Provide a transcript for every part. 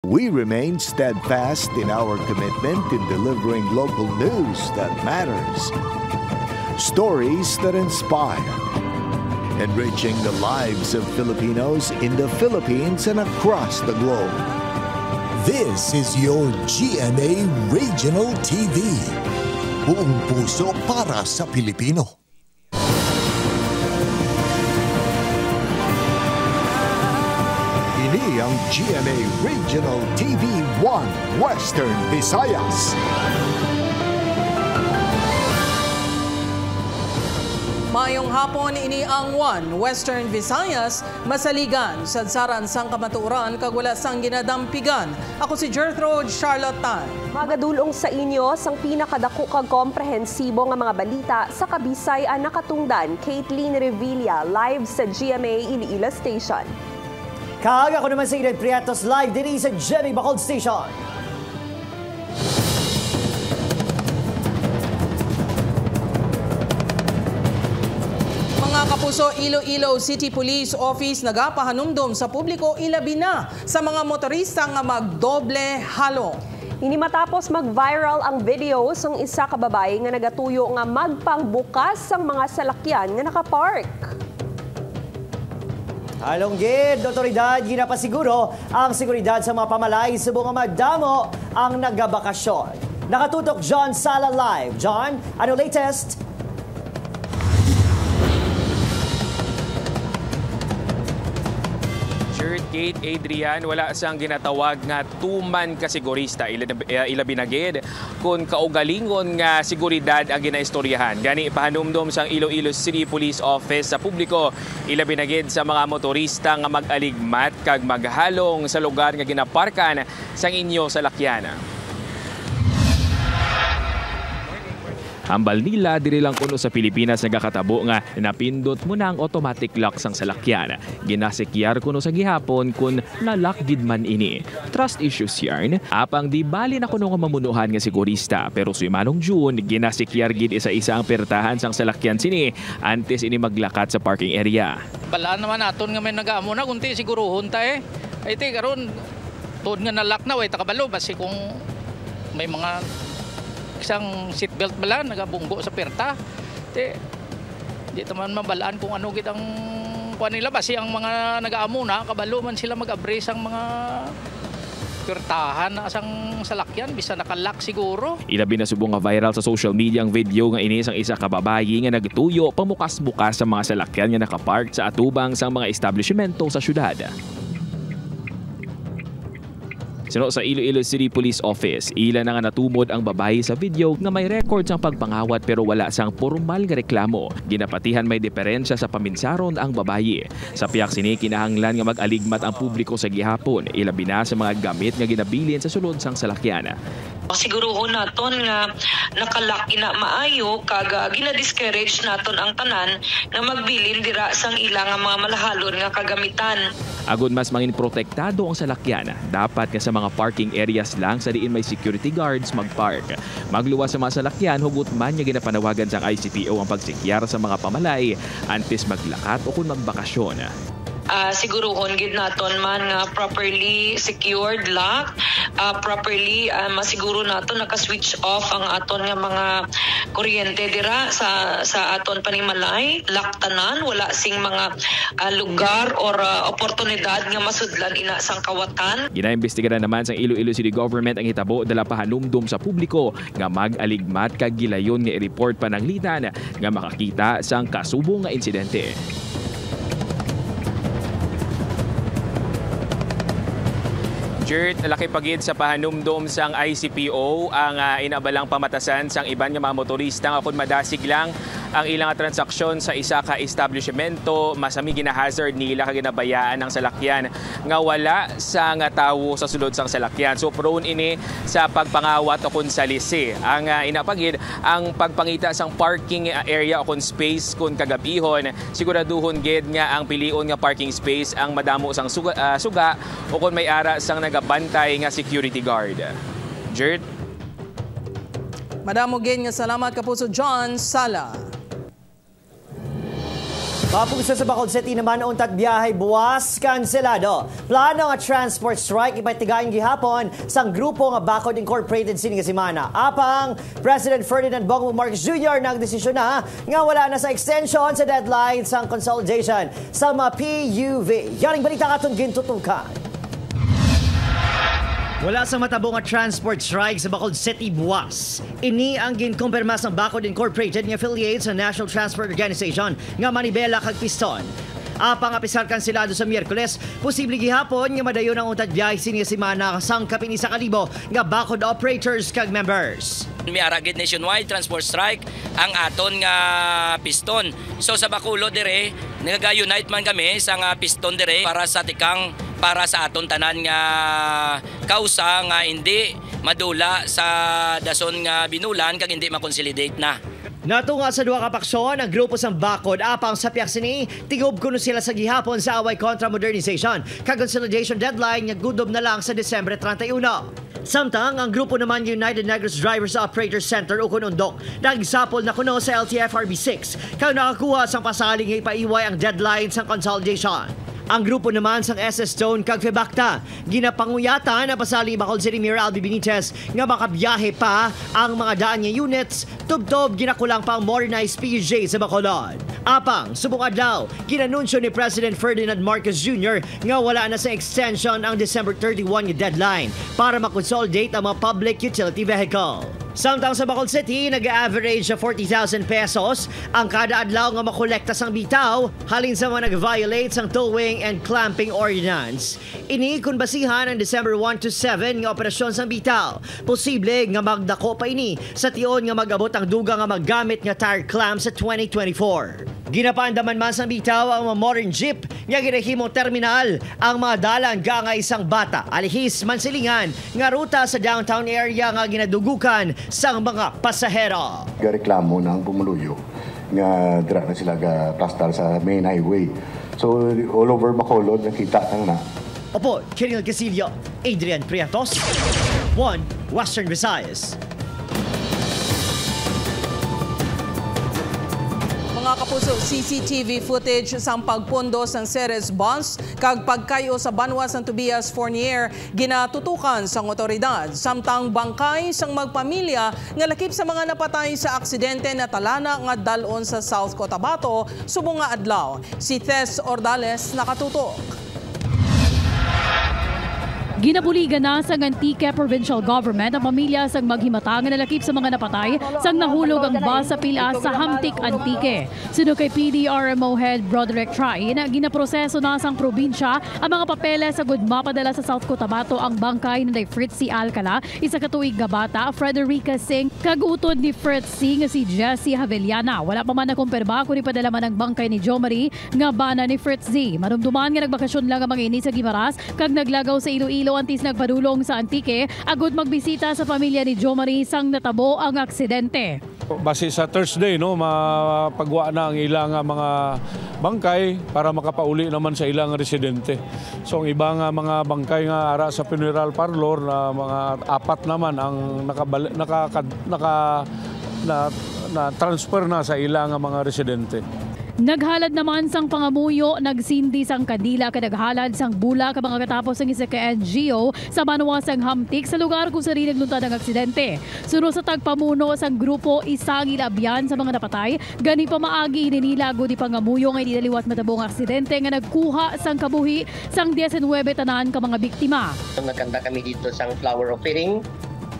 We remain steadfast in our commitment in delivering local news that matters. Stories that inspire. Enriching the lives of Filipinos in the Philippines and across the globe. This is your GMA Regional TV. Buong puso para sa Pilipino. Ini ang GMA Regional TV 1 Western Visayas. Mayong hapon, ini ang 1 Western Visayas, masaligan, sadsaran sang kamatuoran, kagwala sang ginadampigan. Ako si Gertrude Charlotte Tan. Magadulong sa inyo sang pinakadako kag komprehensibo nga mga balita sa Kabisay ang nakatungdan. Caitlin Revilla, live sa GMA Iliila Station. Kaaga ko naman sa Eden Prietos, live din sa GMA Bacolod Station. Mga kapuso, Iloilo City Police Office nagapahanumdum sa publiko ilabi na sa mga motorista nga magdoble halong. Ini matapos mag-viral ang video sang isa ka babae nga nagatuyo nga magpangbukas sang mga salakyan nga nakapark. Halonggid, otoridad, ginapasiguro ang seguridad sa mga pamalay subong nga magdamo ang nagabakasyon. Nakatutok John Sala live. John, ano latest? Kate Adrian, wala sang ginatawag nga tuman ka sigurista ilabinagid kung kaugalingon nga seguridad ang ginaistoryahan. Gani pahanumdum sang Iloilo City Police Office sa publiko ilabinagid sa mga motorista nga mag-aligmat kag maghalong sa lugar nga ginaparkan sang inyo salakyan. Hambal nila diri lang kuno sa Pilipinas nagakatabo nga napindot mo na ang automatic lock sang salakyan. Ginasikyar kuno sa gihapon kun na-lock gid man ini. Trust issues yarn. Apang di bali na kuno nga mamunuhan nga sigurista pero si Manong June ginasikyar gid isa-isa ang pertahan sang salakyan sini antes ini maglakat sa parking area. Balaan naman naton nga may nagaamo na kunti siguruhon ta eh. Ay ti karon tuod nga na-lock na way takabalo basi kung may mga isang seatbelt bala nagabunggo sa perta. Di taman mabalaan kung ano kitang kuan nila basi ang mga nagaamo na kabalo man sila mag-abrace ang mga pertahan na asang salakyan bisa nakalock siguro. Ilabi na subong nga viral sa social media ang video nga ini sang isa ka babayi nga nagtuyo pamukas-bukas sa mga salakyan nga nakapark sa atubang sang mga establishmento sa syudad. Sino sa Iloilo City Police Office, ila na nga natumod ang babae sa video nga may record sang pagpangawat pero wala sang formal nga reklamo. Ginapatihan may diferensya sa paminsaron ang babae. Sa piyak sini kinahanglan nga mag-aligmat ang publiko sa gihapon, ilabi na sa mga gamit nga ginabilin sa sulod sang salakyan. Siguruhon naton nga nakalaki na maayo kag gina-discourage naton ang tanan nga magbilin dira sang ilang mga malahalon nga kagamitan. Agud mas mangin protektado ang salakyan, dapat nga sa mga parking areas lang sa diin may security guards magpark. Magluwas sa mga salakyan, hugot man nga ginapanawagan sang ICPO ang pagsikyar sa mga pamalay antes maglakat o kung magbakasyon. Siguruhon gid naton man nga properly secured lock, properly masiguro naton naka-switch off ang aton nga mga kuryente dira sa aton panimalay, lock tanan, wala sing mga lugar or oportunidad nga masudlan ina sang kawatan. Ginaimbestigahan naman sang Iloilo City Government ang hitabo dala pahanumdum sa publiko nga mag-aligmat kag gilayon nga i-report pananglitan nga makakita sang kasubong nga insidente. Jert, laki pagid sa pahanumdum sang ICPO ang inabalang pamatasan sang iban nga mga motorista nga kun madasig lang ang ilang transaksyon sa isa ka establishmento, masami ginahazard nila kag ginabayaan ng salakyan nga wala sa nga tawo sa sulod sang salakyan. So prone ini sa pagpangawat o kun salisi. Ang inapagid ang pagpangita sang parking area o kun space kun kagabihon, siguraduhon gid nga ang pilion nga parking space ang madamo sang suga o kun may ara sang nagabantay nga security guard. Jert. Madamo gid nga salamat kapuso John Sala. Papusa sa Bacolod City naman untat biyahe buwas kanselado. Plano nga transport strike ipatigayon gihapon sang grupo nga Bacolod Incorporated sining semana. Apang President Ferdinand Bongbong Marcos Jr. nagdesisyon na nga wala na sa extension sa deadline sang consolidation sa mga PUV. Yaring balita katon gintutukan. Wala sa matabong nga transport strike sa Bacolod City buwas. Ini ang ginkumpirma sa Bacolod Incorporated nga affiliate sa National Transport Organization nga Manibela kag Piston. Apang apisar kanselado sa Miyerkules, posible gihapon nga madayon ang untad biyahe sining semana sang kapin 1,000 nga Bacolod operators kag members. May aragid nationwide transport strike ang aton nga piston. So sa Bacolod dire, nag-unite man kami sa nga piston dire para sa tikang para sa aton tanan nga kausa nga hindi madula sa dason nga binulan kag hindi makonsolidate na. Natunga sa duha ka paksyon ang grupo sang Bacolod apang sa piyak sini tigob kuno sila sa gihapon sa away kontra modernization kag consolidation deadline nga gudob na lang sa Desyembre 31. Samtang ang grupo naman United Negros Drivers Operator Center o kunundok nagsapol na kuno sa LTFRB 6 kag nakakuha sang pasaling nga ipaiway ang deadline sang consolidation. Ang grupo naman sang SS Stone kag Febacta ginapanguyata na pasali Bacolod City Mayor Albi Benitez nga makabiyahe pa ang mga daan nga units tubtob ginakulang pang modernized PUJ sa Bacolod. Apang subong adlaw ginanunsyo ni President Ferdinand Marcos Jr. nga wala na sa extension ang December 31 nga deadline para makonsolidate ang mga public utility vehicle. Samtang sa Bacolod City, nag-average na 40,000 pesos ang kada adlaw nga makolekta sang bitaw halin sa mga nag-violate sang towing and clamping ordinance. Ini kung basihan ang December 1 to 7 nga operasyon sang bitaw. Posible nga magdako pa ini sa tion nga mag-abot ang duga nga maggamit nga tire clamp sa 2024. Ginapandaman man sang bitaw ang mga modern jeep nga ginahimong terminal ang mga dalan nga isang bata alihis mansilingan nga ruta sa downtown area nga ginadugukan sang mga pasahero. Gareklamo na ang pumuluyo nga dira na sila pastal sa main highway. So all over Bacolod nakita nang na. Opo, Kiril Casillo, Adrian Priatos, 1 Western Visayas. Mga kapuso, CCTV footage sang pagpundos ng Ceres bus kag pagkayo sa banwa sang Tobias Fournier ginatutukan sang otoridad. Samtang bangkay sang magpamilya nga lakip sa mga napatay sa aksidente na talana nga dalon sa South Cotabato subong nga adlaw. Si Tess Ordales nakatutok. Ginabuligan na sa Antique Provincial Government ang pamilya sang maghimatang na lakip sa mga napatay sang nahulog ang bus sa pila sa Hamtic Antique. Sino kay PDRMO Head Broderick Train, ginaproseso na sang probinsya ang mga papeles sa gudma padala sa South Cotabato ang bangkay ni Fritz C. Alcala, isa katuig nga bata, Frederica Singh, kag-utod ni Fritz C. nga si Jessie Haveliana. Wala pa man nakumpirma kung ipadala man ang bangkay ni Jo Marie nga bana ni Fritz Z. Marumduman nga nagbakasyon lang ang mga ini sa Guimaras kag naglagaw sa Iloilo antis nagpadulong sa Antique agud magbisita sa pamilya ni Jo Marie sang natabo ang aksidente. Base sa Thursday, no, mapagwa na ang ilang mga bangkay para makapauli naman sa ilang residente. So ang ibang mga bangkay nga ara sa funeral parlor na mga 4 naman ang na-transfer na sa ilang mga residente. Naghalad naman sang pangamuyo, nagsindi sang kandila kadaghalad sang bula ka mga katapos ang isa ka NGO sa banwa sang Hamtic sa lugar kung sari nagluntad ang aksidente. Suno sa tagpamuno sang grupo isang ilabyan sa mga napatay, gani pa maagi ininilago di pangamuyo nga idiliwat matabong aksidente nga nagkuha sang kabuhi sang 19 tanan ka mga biktima. Nagkanta kami dito sang flower offering,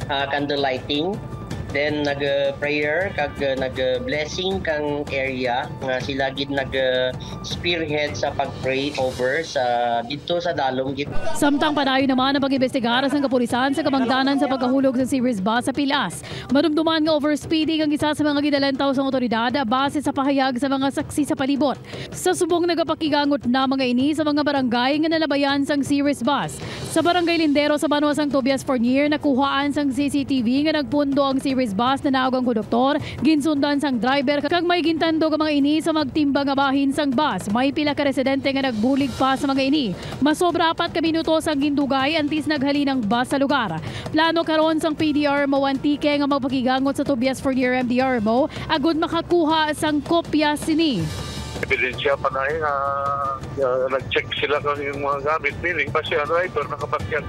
candle lighting. Then nag-prayer kag nag-blessing kang area nga sila gid nag-spearhead sa pag-pray over sa dito sa dalom gid. Samtang padayon naman ang pag-imbestigar sa kapulisan sa kamangdanan sa pagkahulog sa Ceres bus sa Pilas. Marumduman nga overspeeding ang isa sa mga gidalentaw sa otoridad base sa pahayag sa mga saksi sa palibot. Sa subong nagapakigangot na mga ini sa mga barangay nga nalabayan sang Ceres bus. Sa barangay Lindero sa banwa sang Tobias Fournier nakuhaan sang CCTV nga nagpundo ang Ceres bus na naog ang konduktor, ginsundan sang driver kag may gintando ka mga ini sa magtimba nga bahin sang bus. May pila ka residente nga nagbulig pa sa mga ini. Masobra 4 ka minuto sang gindugay antis naghali ng bus sa lugar. Plano karon sang PDRMO Antique nga magpakigangot sa Tobias Fournier MDRMO agud makakuha sang kopya sini. ebidensya pa na nag-check sila kung yung mga gamit. Meaning, kasi ang driver nakapatyag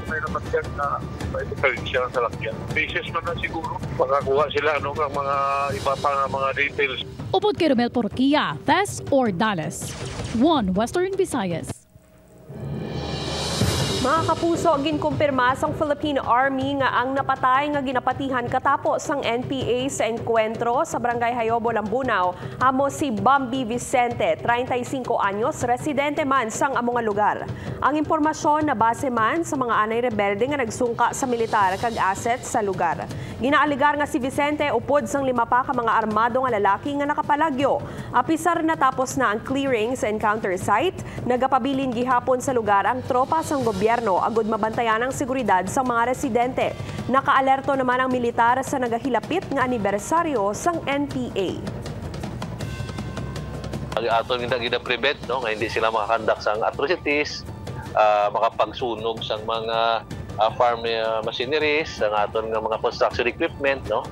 na may diferensya sa lakyan. Basis man na siguro, makakuha sila ng mga iba pa nga mga details. Upod kay Romel Porquia, Tess Ordales, 1 Western Visayas. Mga kapuso, ginkumpirma sang Philippine Army nga ang napatay nga ginapatihan katapos ang NPA sa enkwentro sa Barangay Hayobo, Lambunaw, amo si Bambi Vicente, 35 anyos, residente man sang among lugar. Ang impormasyon na base man sa mga anay rebelde nga nagsungka sa militar kag asset sa lugar. Ginaaligar nga si Vicente upod sang 5 pa ka mga armado nga lalaki nga nakapalagyo. Apisar na tapos na ang clearing sa encounter site, nagapabilin gihapon sa lugar ang tropa sang gobyerno agud mabantayan ang seguridad sa mga residente. Nakaalerto naman ang militar sa nagahilapit nga anibersaryo sang NPA. Aton gina-prevent no nga hindi sila makakandak sang atrocities, makapagsunog sang mga farm machineries, ang aton nga mga construction equipment no.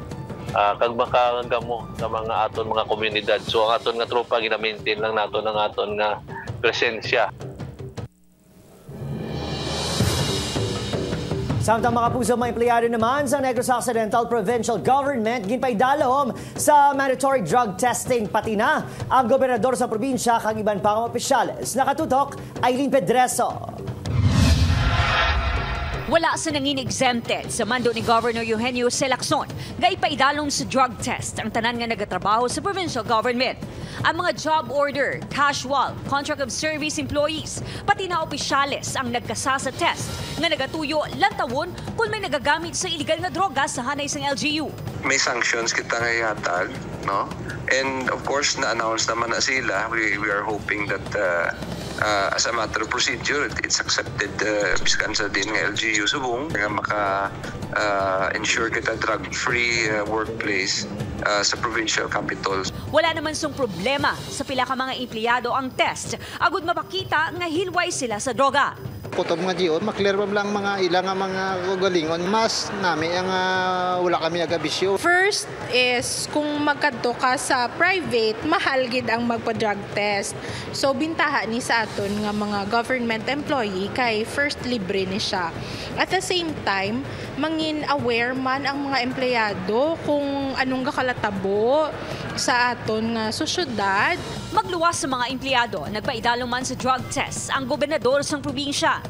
Kag makagamo sa mga aton mga komunidad. So ang aton nga tropa gina-maintain lang naton ang aton nga presensya. Samtang mga puso mga empleyado naman sa Negros Occidental Provincial Government ginpaidalom sa mandatory drug testing pati na ang gobernador sa probinsya kag iban pang opisyales. Nakatutok, Aileen Pedreso. Wala sa nangin exempted sa mando ni Governor Eugenio C. Lacson nga ipaidalom sa drug test ang tanan nga nagatrabaho sa provincial government. Ang mga job order, casual, contract of service employees, pati na opisyales ang nagkasa sa test nga nagatuyo lantawon kung may nagagamit sa illegal na droga sa hanay sang LGU. May sanctions kita nga yatag, no? And of course, na-announce naman na sila. We are hoping that as a matter of procedure, it's accepted biskan sa din ng LGU subong nga maka-ensure kita drug-free workplace sa provincial capitals. Wala naman song problema sa pila ka mga empleyado ang test agud mapakita nga hilway sila sa droga. Kutob nga diyon, maklear lang mga ilang mga galingon, mas nami ang wala kami agabisyo. First is kung magkadto ka sa private, mahal gid ang magpa-drug test. So bintaha ni sa aton nga mga government employee kay first libre ni siya. At the same time, mangin aware man ang mga empleyado kung anong gakalatabo sa aton nga susyudad. Magluwas sa mga empleyado, nagpaidalo man sa drug test ang gobernador sang probinsya.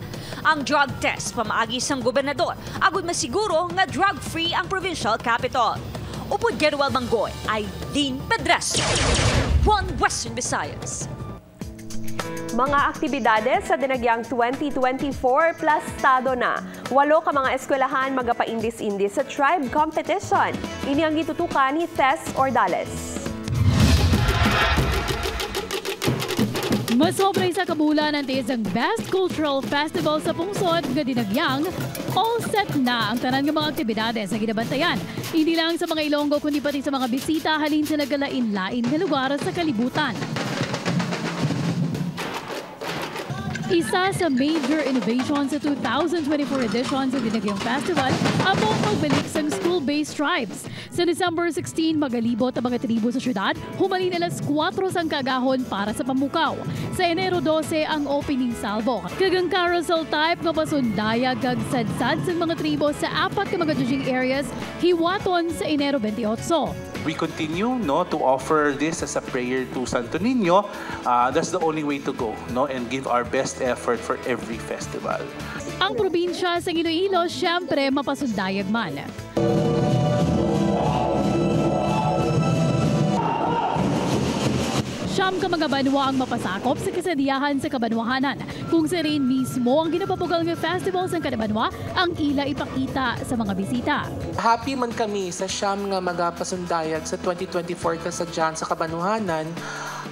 Ang drug test pamaagi sang gobernador agud masiguro nga drug-free ang provincial capital. Upod Gerwal Manggoy, Aileen Pedreso, 1 Western Visayas. Mga aktibidades sa dinagyang 2024 plastado na. 8 ka mga eskwelahan magapaindis-indis sa tribe competition. Ini ang gitutukan ni Tess Ordales. Masobray sa kabulan ang tiis ang Best Cultural Festival sa pungsod nga dinagyang all set na ang tanan ng mga aktibidades sa ginabantayan. Hindi lang sa mga Ilonggo kundi pati sa mga bisita halin sa nagalain-lain na lugar sa kalibutan. Isa sa major innovation sa 2024 edition sa Dinagyang Festival ang pagbalik sa school-based tribes. Sa December 16, magalibot ang mga tribo sa syudad, humalin alas 4 sang kagahon para sa pamukaw. Sa Enero 12 ang opening salvo. Kagang carousel type nga pasundaya kag sadsad sa mga tribo sa 4 ka mga judging areas, hiwaton sa Enero 28. We continue to offer this as a prayer to Santo Niño. That's the only way to go and give our best effort for every festival. Ang probinsya sa Iloilo, siyempre mapasundayag man. Siyam ka mga banwa ang mapasakop sa kasadiyahan sa kabanwahanan. Kung sa rin mismo ang ginapapugal ng festival sa Kadabanwa, ang ila ipakita sa mga bisita. Happy man kami sa siyam nga magapasundayag sa 2024 kasadyan sa kabanwahanan.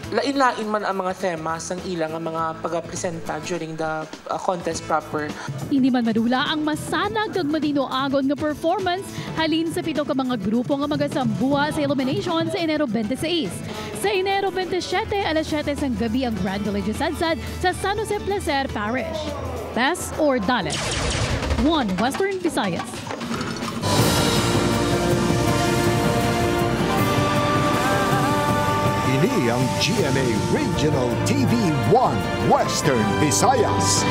Lain-lain man ang mga temas ang ilang ang mga pag-presenta during the contest proper. Hindi man madula ang masanag kag matinoagon nga performance halin sa 7 ka mga grupo nga magasambuha sa elimination sa Enero 26. Sa Enero 27, alas 7 sang gabi ang Grand Religious Sadsad sa San Jose Placer Parish. Tess Ordales, 1 Western Visayas. Ini ang GMA Regional TV 1 Western Visayas.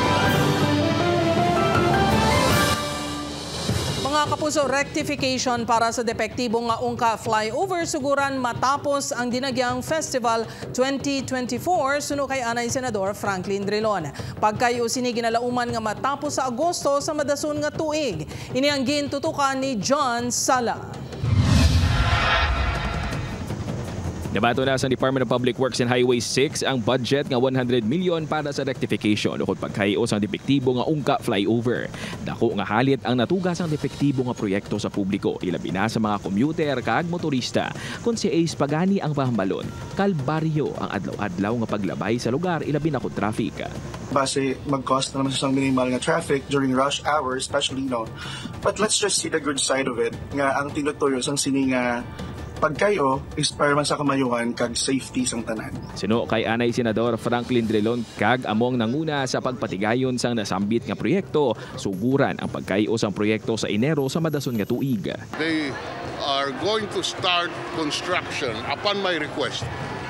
Mga kapuso, rectification para sa depektibong nga ungka flyover suguran matapos ang Dinagyang Festival 2024 suno kay anay Senador Franklin Drilon. Pagkayo sini ginalauman nga matapos sa Agosto sa madason nga tuig. Ini ang gintutukan ni John Sala. Nabato na sa Department of Public Works and Highways 6 ang budget nga 100 million para sa rectification ukod pagkayos ang depektibo nga ungka flyover. Dako nga halit ang natugas ang depektibo nga proyekto sa publiko, ilabi na sa mga commuter kag motorista. Kung si Ace Pagani ang pahambalon, kalbaryo ang adlaw-adlaw nga paglabay sa lugar, ilabi na kung traffic. Base mag-cost na naman sa minimal nga traffic during rush hour, especially no. But let's just see the good side of it. Nga ang tinutuyo sang sini nga pagkayo is para man sa kamayuhan kag safety sang tanan. Sino kay anay Senador Franklin Drilon kag among nanguna sa pagpatigayon sang nasambit nga proyekto, suguran ang pagkayo sang proyekto sa Enero sa madason nga tuig. They are going to start construction upon my request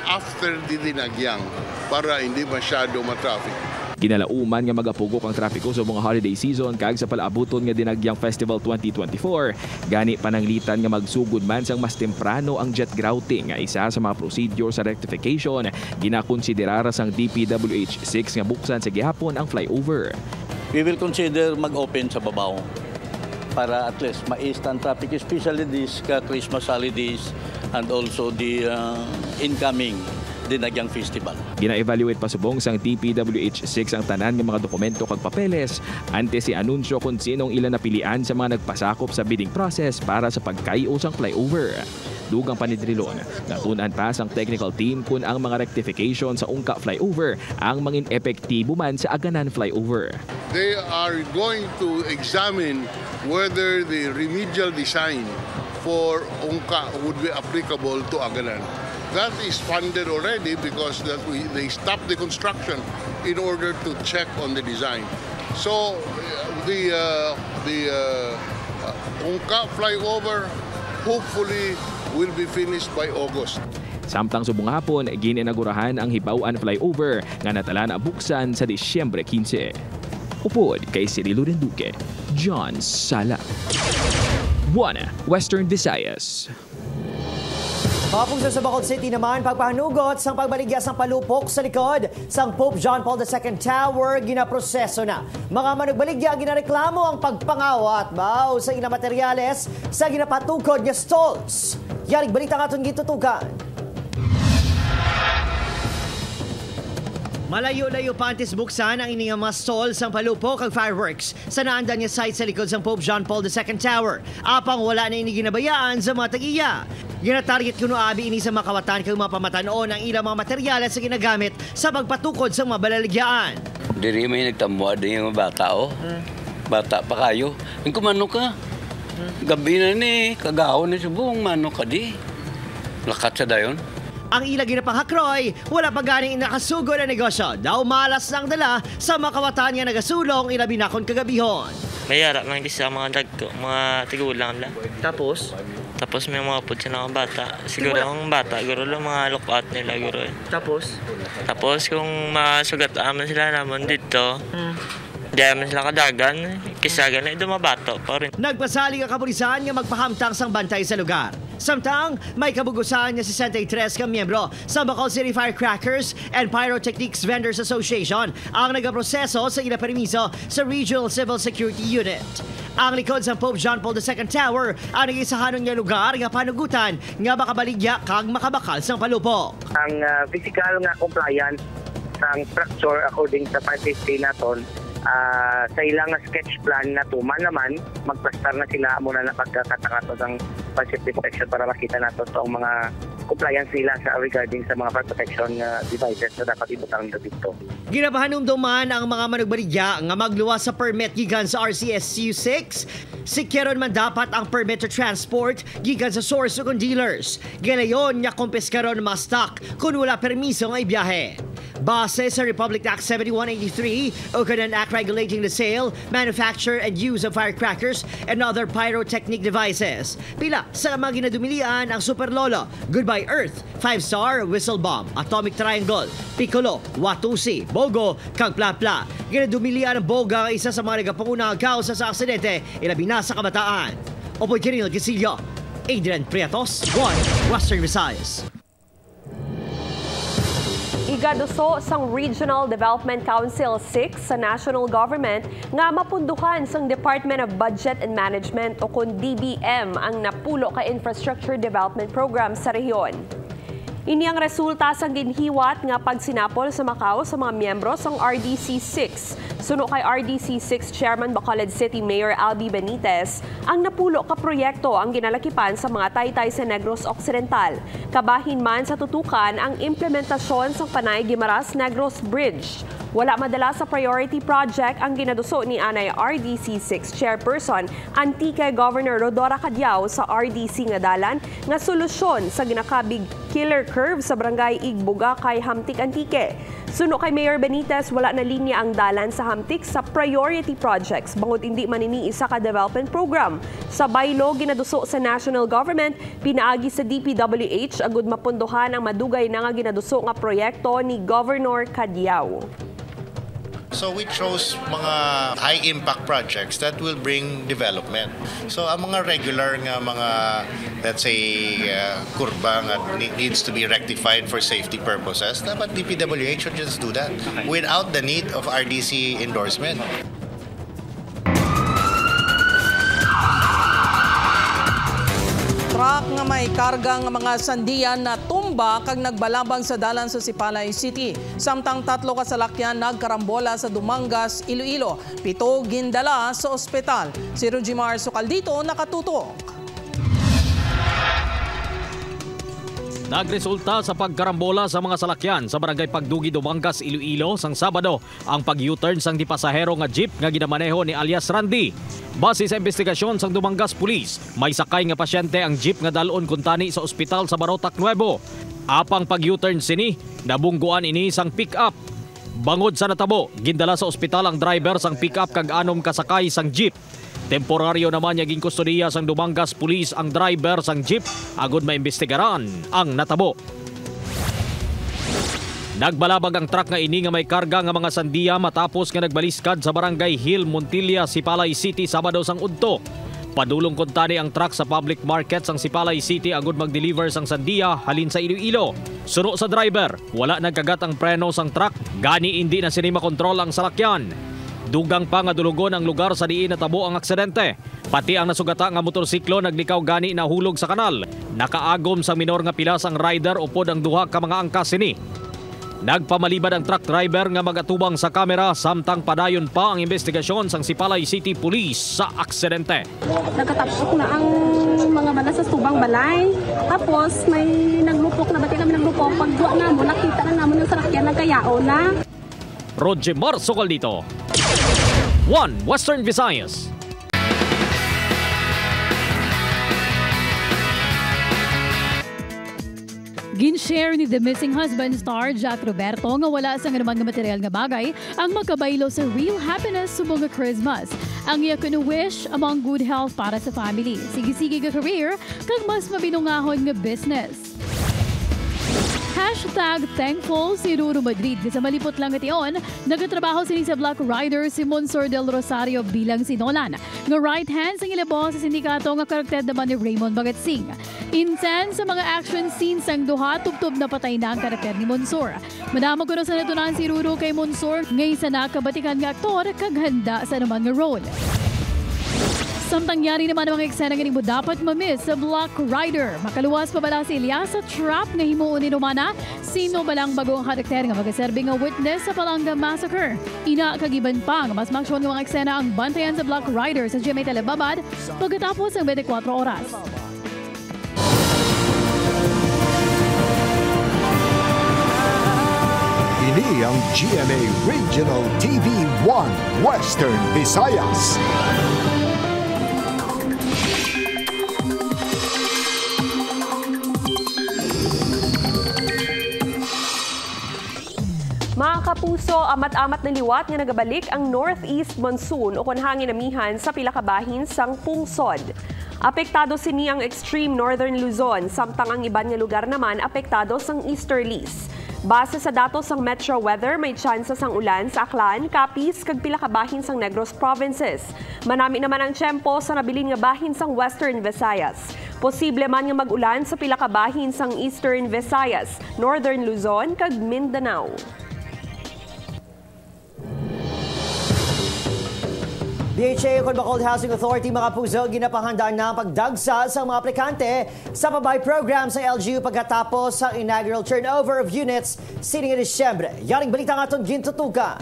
after the Dinagyang para hindi masyado matraffic. Ginalauman nga magapugok ang trapiko sa mga holiday season kag sa palaabuton nga Dinagyang Festival 2024. Gani pananglitan nga magsugod man sang mas temprano ang jet grouting nga isa sa mga procedure sa rectification. Ginakonsiderar sang DPWH 6 nga buksan sa gihapon ang flyover. We will consider mag-open sa babaw para at least ma-ease ang traffic, especially this Christmas holidays and also the incoming Dinagyang Festival. Gina-evaluate pasubong sang DPWH 6 ang tanan ng mga dokumento kag papeles ante si anunsyo kung sinong ilan napilian sa mga nagpasakop sa bidding process para sa pagkayo sang flyover. Dugang panidrilon, natunan pa sang technical team kung ang mga rectification sa ungka flyover ang mangin epektibo man sa Aganan flyover. They are going to examine whether the remedial design for ungka would be applicable to Aganan. That is funded already because they stopped the construction in order to check on the design. So the ungka flyover hopefully will be finished by August. Samtang subong hapon, gininagurahan ang Hibawan flyover nga natala na buksan sa Disyembre 15. Upod kay Cirilo Renduque, John Sala. 1 Western Visayas. Kapungso sa Bacolod City naman, pagpahanugot sang pagbaligya sang palupok sa likod sang Pope John Paul II Tower, ginaproseso na. Mga manugbaligya ginareklamo ang pagpangawat bao sa ina materyales sa ginapatukod nga stalls. Yarig balita nga itong gitutukan. Malayo-layo pa antes buksan ang ining mga stall sang palupok kag fireworks sa naandan nga site sa likod sang Pope John Paul II Tower. Apang wala na ini ginabayaan sa mga tagiya. Ginatarget kuno abi ini sa makawatan kag mga pamatanon ang ilang mga materyales sa ginagamit sa pagpatukod sa mga balaligyaan. Diri may nagtamwa din yung bata Bata pa kayo. Ang kumano ka? Gabi na ni kagahon ni subong mano ka di. Lakat sa dayon. Ang ilang ginapanghakroy, wala pa ganing nakasugod na negosyo. Daw malas lang dala sa makawatan nga nagasulong ilabinakon kagabihon. Mayara lang di sa mga dagko, mga tigulang lang. Tapos may mga putsin ng bata. Siguro ang bata, siguro lang mga lookout nila. Siguro. Tapos kung masugat aman sila naman dito, di naman sila kadagan, kisagan na dumabato pa rin. Nagpasaling ang kapulisan nga magpahamtang sang bantay sa lugar. Samtang may kabugusan niya si 63 ka miyembro sa Bacolod City Firecrackers and Pyrotechnics Vendors Association ang nagaproseso sa inapermiso sa Regional Civil Security Unit. Ang likod sa Pope John Paul II Tower ang nag-isahanon nga lugar nga panugutan nga makabaligya kag makabakal sang palupok. Ang physical nga compliance sang structure according sa 550 naton sa ilang sketch plan na tuman naman, magplastar na sila muna na pagkakatangato ng safety protection para makita nato sa mga compliance nila sa regarding sa mga fire protection devices na dapat ibutang dito. Ginapahanumduman ang mga manugbaligya nga magluwas sa permit gikan sa RCSU 6. Sikiron man dapat ang permit to transport gikan sa source o dealers. Ganayon nga kumpiskaron mga stock kung wala permiso nga ibiyahe. Base sa Republic Act 7183 o Canaan Act regulating the sale, manufacture and use of firecrackers and other pyrotechnic devices. Pila sa mga ginadumilian ang Super Lolo, Goodbye Earth, 5-star whistle bomb, atomic triangle, piccolo, watusi, bogo, kag plapla. Ginadumilian ang boga isa sa mga nagapangunang kausa sa aksidente, ilabi na sa kabataan. Opoy Kiril Casillo, Adrian Prietos, 1 Western Visayas. Igaduso sang Regional Development Council 6 sa national government nga mapunduhan sang Department of Budget and Management o kun DBM ang napulo ka infrastructure development program sa rehiyon. Ini ang resulta sang ginhiwat nga pagsinapol sa Macau sa mga miyembro sang RDC-6. Suno kay RDC-6 Chairman Bacolod City Mayor Albi Benitez, ang napulo ka proyekto ang ginalakipan sa mga taytay sa Negros Occidental. Kabahin man sa tutukan ang implementasyon sang Panay Guimaras Negros Bridge. Wala madala sa priority project ang ginaduso ni Anay RDC-6 Chairperson Antique Governor Rodora Cadiao sa RDC nga dalan nga solusyon sa ginakabig killer curve sa barangay Igbuga kay Hamtik Antique. Suno kay Mayor Benitez, wala na linya ang dalan sa Hamtik sa priority projects bangod hindi manini isa ka development program. Sa baylo ginaduso sa national government, pinaagi sa DPWH agud mapunduhan ang madugay na nga ginaduso nga proyekto ni Governor Cadiao. So we chose mga high-impact projects that will bring development. So ang mga regular nga mga, let's say, kurba nga needs to be rectified for safety purposes, dapat DPWH should just do that without the need of RDC endorsement. Truck nga may karga nga mga sandiyan na tumba kag nagbalabang sa dalan sa Sipalay City. Samtang 3 kasalakyan nagkarambola sa Dumangas, Iloilo. 7 gindala sa ospital. Si Rujimar Socaldito nakatutok. Nagresulta sa pagkarambola sa mga salakyan sa barangay Pagdugi, Dumangas, Iloilo sang Sabado ang pag-U-turn sang di pasahero nga jeep nga ginamaneho ni alias Randy. Base sa investigasyon sang Dumangas Police, may sakay nga pasyente ang jeep nga dalon kuntani sa ospital sa Barotac Nuevo. Apang pag-U-turn sini, nabungguan ini sang pick-up. Bangod sa natabo, gindala sa ospital ang driver sang pick-up kag 6 kasakay sang jeep. Temporaryo naman naging kustodiya sang Dumangas Police ang driver sang jeep agud maimbestigaran ang natabo. Nagbalabag ang truck nga ini nga may karga nga mga sandiya matapos nga nagbaliskad sa barangay Hill, Montilla, Sipalay City Sabado sang udto. Padulong kuntani ang truck sa public market sang Sipalay City agud mag-deliver sang sandiya halin sa Iloilo. Suno sa driver, wala nagkagat ang preno sang truck, gani hindi na sini makontrol ang salakyan. Dugang pa nga dulugon ang lugar sa diin natabo ang aksidente. Pati ang nasugata nga motorsiklo naglikaw gani nahulog sa kanal. Nakaagom sa minor nga pilas ang rider upod ang duha ka mga angkas sini. Nagpamalibad ang truck driver nga magatubang sa kamera samtang padayon pa ang investigasyon sang Sipalay City Police sa aksidente. Nagkatapok na ang mga bala sa tubang balay. Tapos may naglupok na bati kami naglupok. Pagduwa na mo, nakita na naman yung sarakyan nagkayao na. Rujimar Socaldito, 1 Western Visayas. Gin-share ni The Missing Husband star Jack Roberto nga wala sa nganuman nga material nga bagay ang magkabaylo sa real happiness subong nga Christmas. Ang iya kuno wish among good health para sa family, sige-sige nga career, kag mas mabinungahon nga business. #thankful si Ruru Madrid. Sa malipot lang itiyon, nagatrabaho sini sa Black Rider si Monsor del Rosario bilang sinolan. Nga right hand sa ilabo sa sindikato nga karakter naman ni Raymond Bagatsing. Intense sa mga action scenes ang duha, tubtob na patay na ang karakter ni Monsor. Madama ko na sa natunan si Ruru kay Monsor, ngay sa nakabatikan nga aktor kag handa sa naman nga role. Samtang yari naman ang mga eksena nga mo dapat mamiss sa Black Rider. Makaluwas pa bala si Elias sa trap nga himuon ni Romana. Sino balang bagong karakter nga magaserbi nga witness sa Palanga Massacre. Ina kagiban pa nga mas maksyon ng mga eksena ang bantayan sa Black Rider sa GMA Telebabad pagkatapos ng 24 oras. Ini ang GMA Regional TV 1 Western Visayas. kapuso, amat-amat na liwat nga nagabalik ang northeast monsoon o hangin amihan sa pila ka bahin sang pungsod. Apektado sini ang extreme northern Luzon, samtang ang iban nga lugar naman apektado sang easterlies. Base sa datos sang Metro Weather, may tsansa sang ulan sa Aklan, Capiz, kag pila ka bahin sang Negros provinces. Manami naman ang tiyempo sa nabilin nga bahin sang Western Visayas. Posible man nga mag-ulan sa pila ka bahin sang Eastern Visayas, Northern Luzon, kag Mindanao. BHA o Bacolod Housing Authority mga puso, ginapahandaan na ang pagdagsa sa mga aplikante sa pabahay program sa LGU pagkatapos sa inaugural turnover of units sining Disyembre. Yaring balita nga itong gintutukan.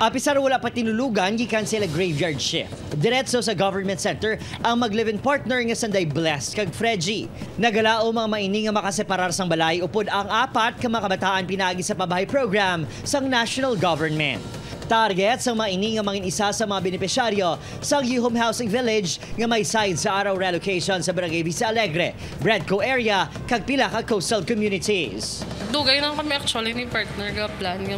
Apisar wala pa tinulugan, gikan sila graveyard shift. Diretso sa government center ang mag-live-in partner nga sanday Blessed kag Fredgy. Nagalao mga maini nga makaseparar sang balay upod ang 4 ka mga kabataan pinagi sa pabahay program sang national government. Target sa maini nga mangin isa sa mga benepisyaryo sa Home Housing Village nga may side sa araw relocation sa Barangay Vista Alegre, Bradco area, kag pila ka coastal communities. Dugay lang kami actually ni partner ga plan nga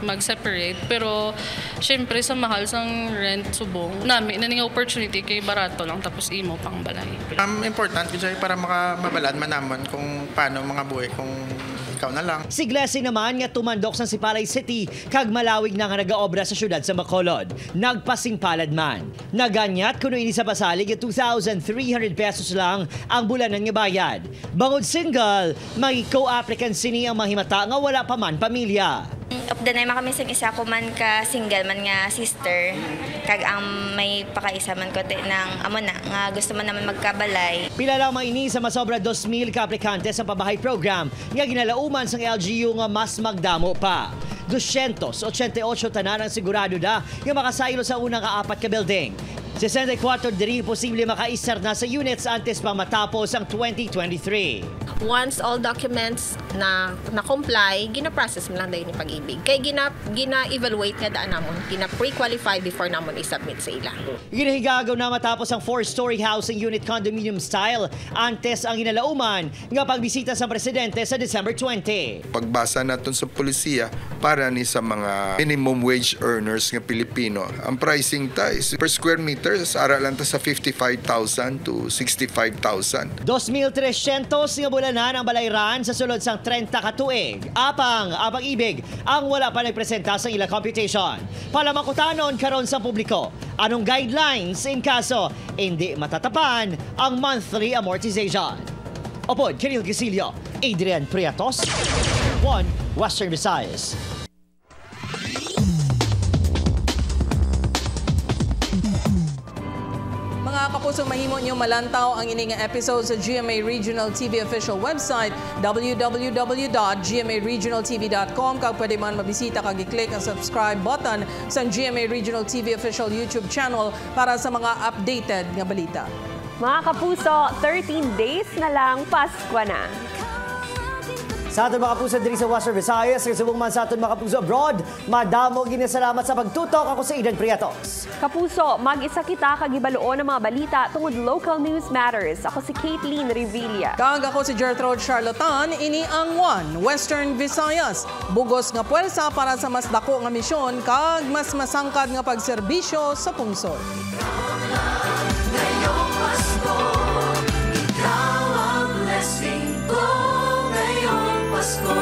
mag-separate, pero syempre sa mahal sang rent subong nami naning opportunity kay barato lang tapos imo pang balay. Important kasi para makababalad man naman kung paano mga buhay kung ikaw na lang. Si Glessy naman nga tumandok sa Sipalay City kag malawig na nga nagaobra sa syudad sa Bacolod. Nagpasingpalad man. Naganyat kuno ini sa pasalig 2,300 pesos lang ang bulanan nga bayad. Bangod single, may co-applicant sini ang mahimata nga wala pa man pamilya. Updanay man kami isa ko man ka single man nga sister kag ang may pakaisa man ko ng amo na nga gusto man naman magkabalay. Pila lang maini sa masobra 2,000 ka aplikante sa pabahay program nga ginalauman sang LGU nga mas magdamo pa. 288 tanan ang sigurado na nga makasaylo sa unang 4 ka building. 64 diri posible makaisar na sa units antes pa matapos ang 2023. Once all documents na comply, gina-process mo lang dahil ni Pag-ibig. Kaya gina-evaluate nga daan namon, gina-pre-qualify before namon i-submit sa ila. Ginahigagaw na matapos ang 4-story housing unit condominium style antes ang ginalauman nga pagbisita sa presidente sa December 20. Pagbasa natin sa polisiya para ni sa mga minimum wage earners nga Pilipino, ang pricing ties per square meter sa aralan ta sa 55,000 to 65,000. 2,300 nga bulanan ang balayran sa sulod sang 30 ka tuig. Apang Pag-ibig ang wala pa nagpresenta sa ilang computation. Palamakutanon karon sa publiko, anong guidelines in kaso hindi matatapan ang monthly amortization. Opod, Kiril Gisilio, Adrian Priatos, 1 Western Visayas. Mga kapusong mahimo nyo malantaw ang ining episode sa GMA Regional TV official website www.gmaregionaltv.com kag pwede man mabisita kag i-click ang subscribe button sa GMA Regional TV official YouTube channel para sa mga updated nga balita. Mga kapuso, 13 days na lang Pasko na. Sa aton mga kapuso diri sa Western Visayas, sa subong man sa aton mga kapuso abroad, madamo ginasalamat sa pagtutok. Ako si Aidan Priatos. Kapuso, mag-isa kita kagibaluon ng mga balita tungod local news matters. Ako si Caitlin Revilla. Kag ako si Gertrude Charlatan, ini ang 1 Western Visayas. Bugos nga puwersa para sa mas dako nga misyon kag mas masangkad nga pagserbisyo sa pungsod. Ngayong Pasko, ikaw ang blessing ko. Ngayong Pasko.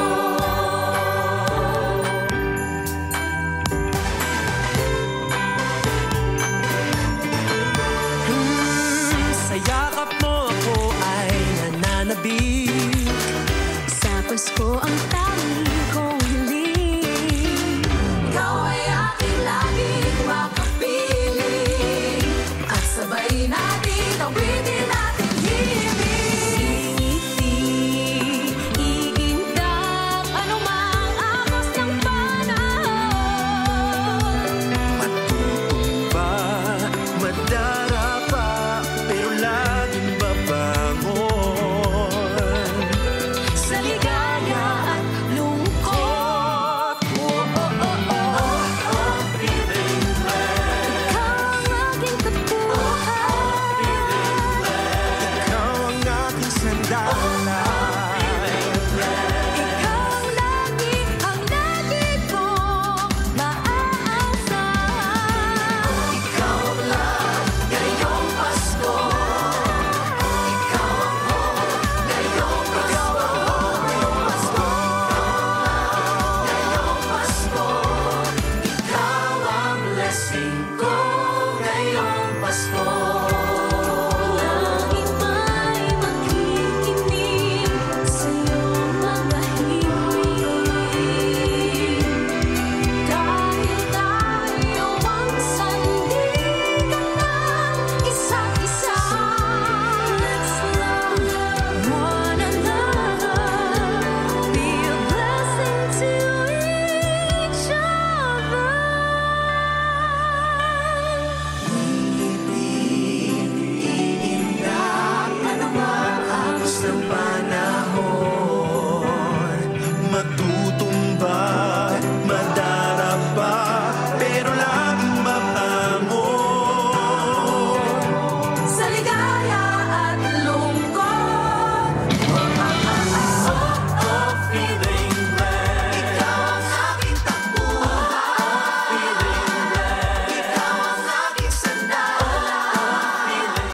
Sa yakap mo ako ay nananabik. Sa Pasko ang